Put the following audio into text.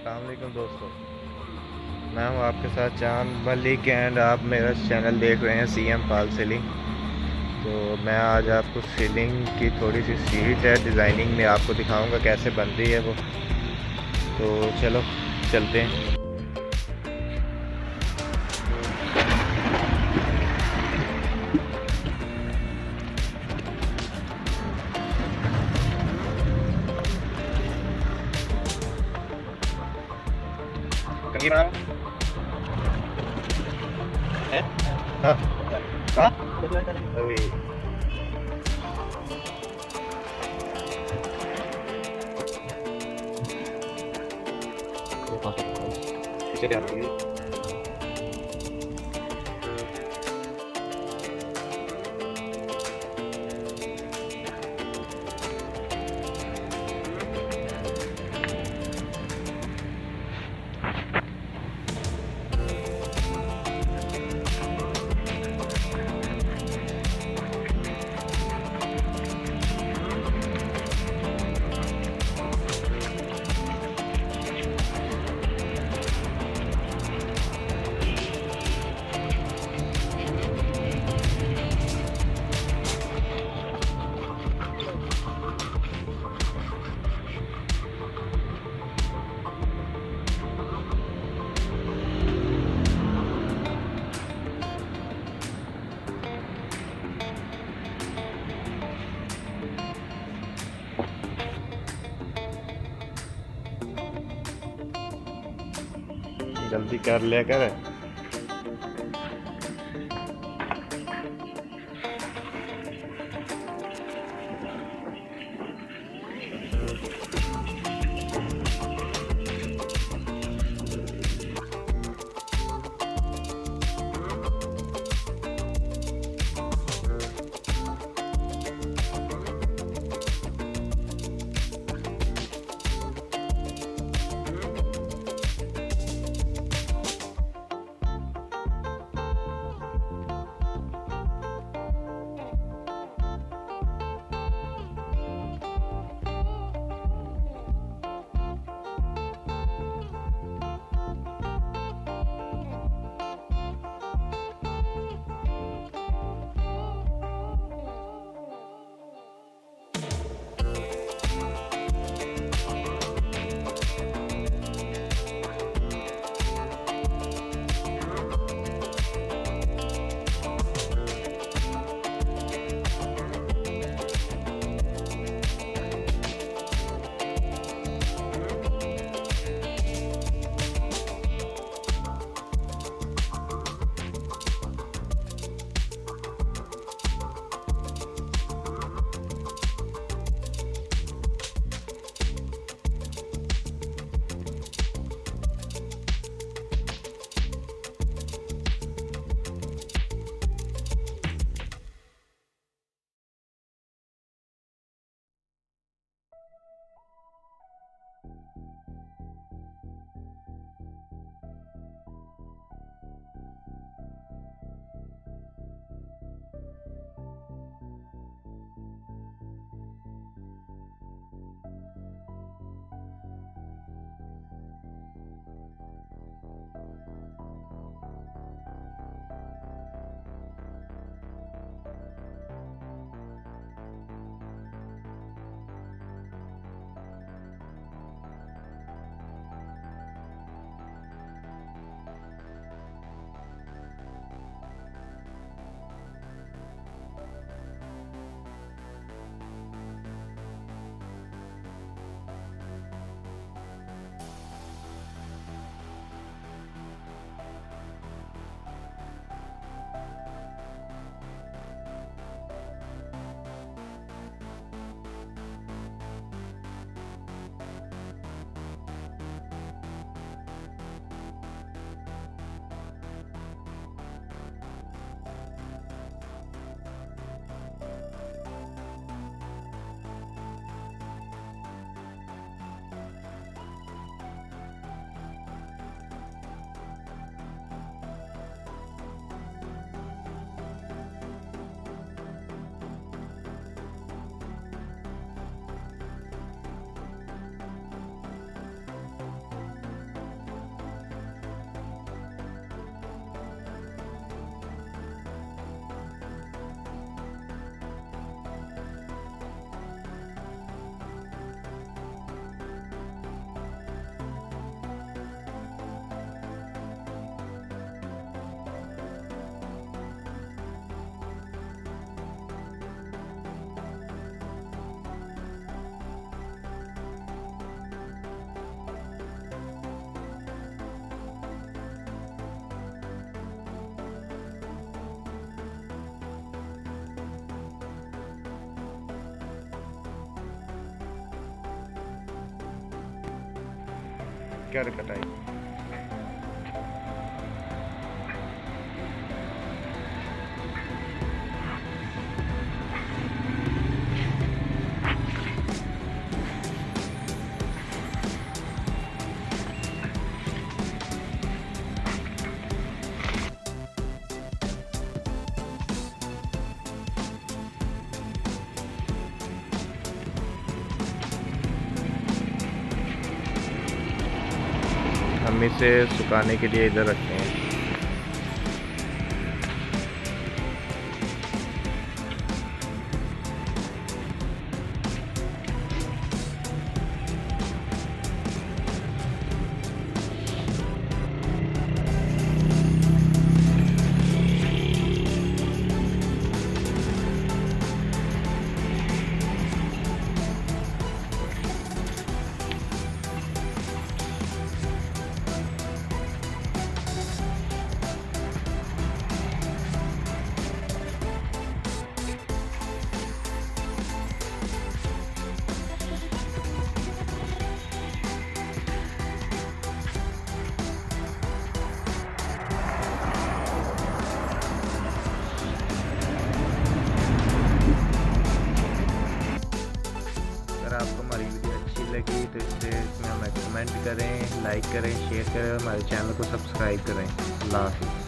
अस्सलाम वालेकुम दोस्तों। मैं हूं आपके साथ चांद मलिक एंड आप मेरा चैनल देख रहे हैं सीएम पाल सीलिंग। तो मैं आज आपको सीलिंग की थोड़ी सी सीट है डिज़ाइनिंग में आपको दिखाऊंगा कैसे बन रही है वो। तो चलो चलते हैं। कहीं बना है? हाँ हाँ अभी इसे ध्यान रखिए। जल्दी कर लिया कर। कर कटाई। हम इसे सुखाने के लिए इधर रखते हैं। अगर आपको हमारी वीडियो अच्छी लगी तो इसमें हमें कमेंट करें, लाइक करें, शेयर करें और हमारे चैनल को सब्सक्राइब करें। अल्लाह हाफ़िज़।